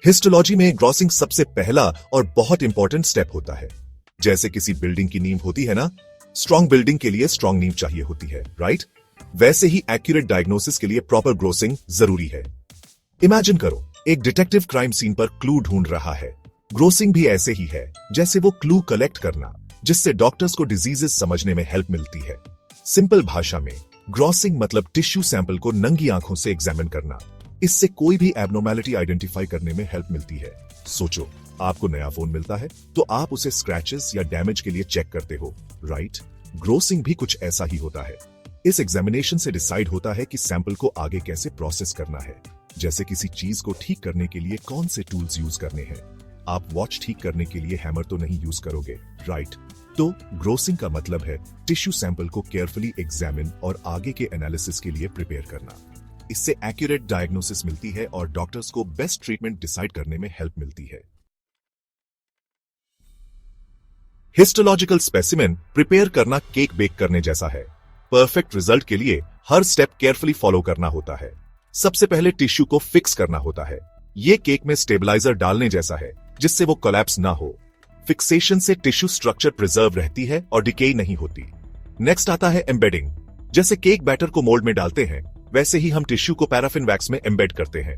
Histology में grossing सबसे पहला और बहुत इंपॉर्टेंट स्टेप होता है। जैसे किसी बिल्डिंग की नींव होती है ना, स्ट्रॉन्ग बिल्डिंग के लिए स्ट्रॉन्ग नींव चाहिए होती है, राइट? वैसे ही एक्यूरेट डायग्नोसिस के लिए प्रॉपर ग्रोसिंग जरूरी है। इमेजिन करो, एक डिटेक्टिव क्राइम सीन पर क्लू ढूंढ रहा है। ग्रोसिंग भी ऐसे ही है, जैसे वो क्लू कलेक्ट करना, जिससे डॉक्टर्स को डिजीजेस समझने में हेल्प मिलती है। सिंपल भाषा में ग्रॉसिंग मतलब टिश्यू सैंपल को नंगी आंखों से एग्जामिन करना। इससे कोई भी एब्नॉर्मैलिटी आइडेंटिफाई करने में हेल्प मिलती है। सोचो, आपको नया फोन मिलता है तो आप उसे स्क्रैचेस या डैमेज के लिए चेक करते हो, राइट? ग्रोसिंग भी कुछ ऐसा ही होता है। इस एग्जामिनेशन से डिसाइड होता है कि सैंपल को आगे कैसे प्रोसेस करना है। जैसे किसी चीज को ठीक करने के लिए कौन से टूल्स यूज करने हैं। आप वॉच ठीक करने के लिए हैमर तो नहीं यूज करोगे, राइट? तो ग्रोसिंग का मतलब है टिश्यू सैंपल को केयरफुली एग्जामिन और आगे के एनालिसिस के लिए प्रिपेयर करना। इससे एक्यूरेट डायग्नोसिस मिलती है और डॉक्टर्स को बेस्ट ट्रीटमेंट डिसाइड करने में हेल्प मिलती है। हिस्टोलॉजिकल स्पेसिमेन प्रिपेयर करना केक बेक करने जैसा है। परफेक्ट रिजल्ट के लिए हर स्टेप केयरफुली फॉलो करना होता है। सबसे पहले टिश्यू को फिक्स करना होता है। यह केक में स्टेबलाइजर डालने जैसा है, जिससे वो कोलैप्स ना हो। फिक्सेशन से टिश्यू स्ट्रक्चर प्रिजर्व रहती है और डिके नहीं होती। नेक्स्ट आता है एम्बेडिंग। जैसे केक बैटर को मोल्ड में डालते हैं, वैसे ही हम टिश्यू को पैराफिन वैक्स में एम्बेड करते हैं।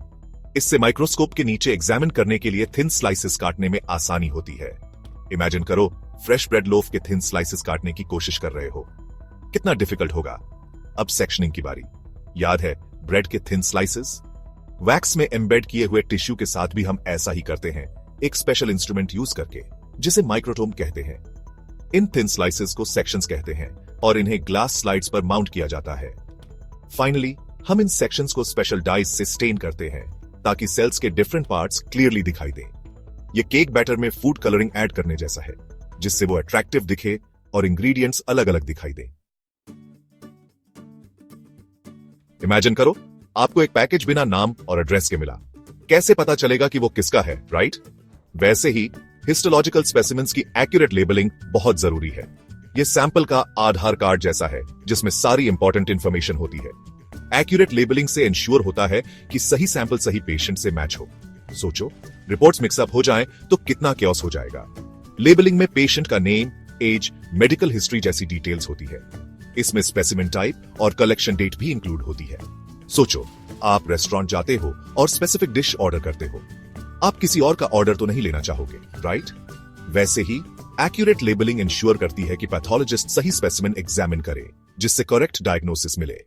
इससे माइक्रोस्कोप के नीचे एग्जामिन करने के लिए थिन स्लाइसेस काटने में आसानी होती है। इमेजिन करो, फ्रेश ब्रेड लोफ के थिन स्लाइसेस काटने की कोशिश कर रहे हो। कितना डिफिकल्ट होगा। अब सेक्शनिंग की बारी। याद है ब्रेड के थिन स्लाइसेस? वैक्स में एम्बेड किए हुए टिश्यू के साथ भी हम ऐसा ही करते हैं, एक स्पेशल इंस्ट्रूमेंट यूज करके, जिसे माइक्रोटोम कहते हैं। इन थिन स्लाइसेस को सेक्शंस कहते हैं और इन्हें ग्लास स्लाइड्स पर माउंट किया जाता है। फाइनली हम इन सेक्शंस को स्पेशल डाइस से स्टेन करते हैं ताकि सेल्स के डिफरेंट पार्ट्स क्लियरली दिखाई दें। ये केक बैटर में फूड कलरिंग ऐड करने जैसा है, जिससे वो अट्रैक्टिव दिखे और इंग्रेडिएंट्स अलग अलग दिखाई दें। इमेजिन करो, आपको एक पैकेज बिना नाम और एड्रेस के मिला। कैसे पता चलेगा कि वो किसका है, राइट? वैसे ही हिस्टोलॉजिकल स्पेसिमेंस की एक्यूरेट लेबलिंग बहुत जरूरी है। ये सैंपल का आधार कार्ड जैसा है, जिसमें सारी इंपॉर्टेंट इंफॉर्मेशन होती है। एक्यूरेट लेबलिंग से इंश्योर होता है कि सही सैंपल सही पेशेंट से मैच हो। सोचो, रिपोर्ट्स मिक्सअप हो जाएं तो कितना कैओस हो जाएगा। लेबलिंग में पेशेंट का नेम, एज, मेडिकल हिस्ट्री जैसी डिटेल्स होती है। इसमें स्पेसिमेन टाइप और कलेक्शन डेट भी इंक्लूड होती है। सोचो, आप रेस्टोरेंट जाते हो और स्पेसिफिक डिश ऑर्डर करते हो। आप किसी और का ऑर्डर तो नहीं लेना चाहोगे, राइट? वैसे ही एक्यूरेट लेबलिंग इंश्योर करती है कि पैथोलॉजिस्ट सही स्पेसिमेन एग्जामिन करे, जिससे करेक्ट डायग्नोसिस मिले।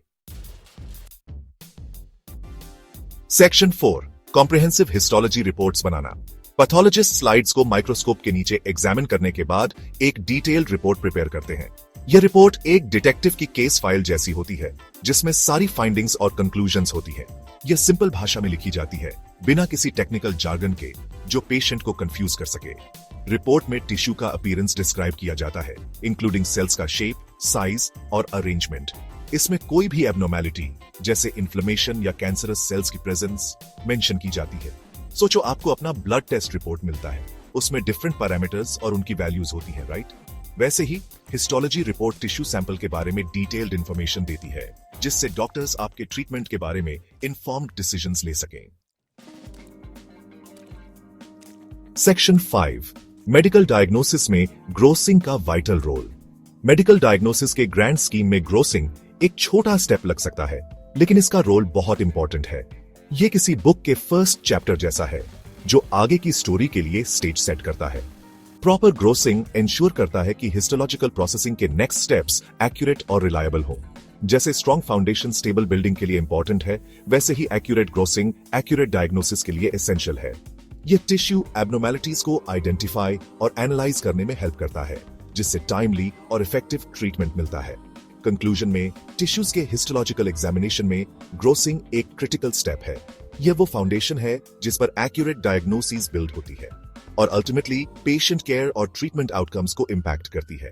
सेक्शन 4, कॉम्प्रिहेंसिव हिस्टोलॉजी रिपोर्ट्स बनाना। पैथोलॉजिस्ट स्लाइड्स को माइक्रोस्कोप के नीचे एग्जामिन करने के बाद एक डिटेल्ड रिपोर्ट प्रिपेयर करते हैं। यह रिपोर्ट एक डिटेक्टिव की केस फाइल जैसी होती है, जिसमें सारी फाइंडिंग्स और कंक्लूजन्स होती है। यह सिंपल भाषा में लिखी जाती है, बिना किसी टेक्निकल जार्गन के जो पेशेंट को कंफ्यूज कर सके। रिपोर्ट में टिश्यू का अपीयरेंस डिस्क्राइब किया जाता है, इंक्लूडिंग सेल्स का शेप, साइज और अरेंजमेंट। इसमें कोई भी एब्नॉर्मैलिटी जैसे इन्फ्लेमेशन या कैंसरस सेल्स की प्रेजेंस मेंशन की जाती है। सोचो, आपको अपना ब्लड टेस्ट रिपोर्ट मिलता है, उसमें डिफरेंट पैरामीटर्स और उनकी वैल्यूज होती हैं, राइट? वैसे ही हिस्टोलॉजी रिपोर्ट टिश्यू सैंपल के बारे में डिटेल्ड इंफॉर्मेशन देती है, जिससे डॉक्टर्स आपके ट्रीटमेंट के बारे में इंफॉर्म्ड डिसीजंस ले सकें। सेक्शन 5, मेडिकल डायग्नोसिस में ग्रोसिंग का वाइटल रोल। मेडिकल डायग्नोसिस के ग्रैंड स्कीम में ग्रोसिंग एक छोटा स्टेप लग सकता है, लेकिन इसका रोल बहुत इंपॉर्टेंट है। यह किसी बुक के फर्स्ट चैप्टर जैसा है, जो आगे की स्टोरी के लिए स्टेज सेट करता है। प्रॉपर ग्रोसिंग इंश्योर करता है कि हिस्टोलॉजिकल प्रोसेसिंग के नेक्स्ट स्टेप्स एक्यूरेट और रिलायबल हो। जैसे स्ट्रॉन्ग फाउंडेशन स्टेबल बिल्डिंग के लिए इंपॉर्टेंट है, वैसे ही एक्यूरेट ग्रोसिंग एक्यूरेट डायग्नोसिस के लिए एसेंशियल है। यह टिश्यू एब्नॉर्मैलिटीज को आइडेंटिफाई और एनालाइज करने में हेल्प करता है, जिससे टाइमली और इफेक्टिव ट्रीटमेंट मिलता है। कंक्लूजन में, टिश्यूज के हिस्टोलॉजिकल एग्जामिनेशन में ग्रोसिंग एक क्रिटिकल स्टेप है। यह वो फाउंडेशन है जिस पर एक्यूरेट डायग्नोसिस बिल्ड होती है और अल्टीमेटली पेशेंट केयर और ट्रीटमेंट आउटकम्स को इंपैक्ट करती है।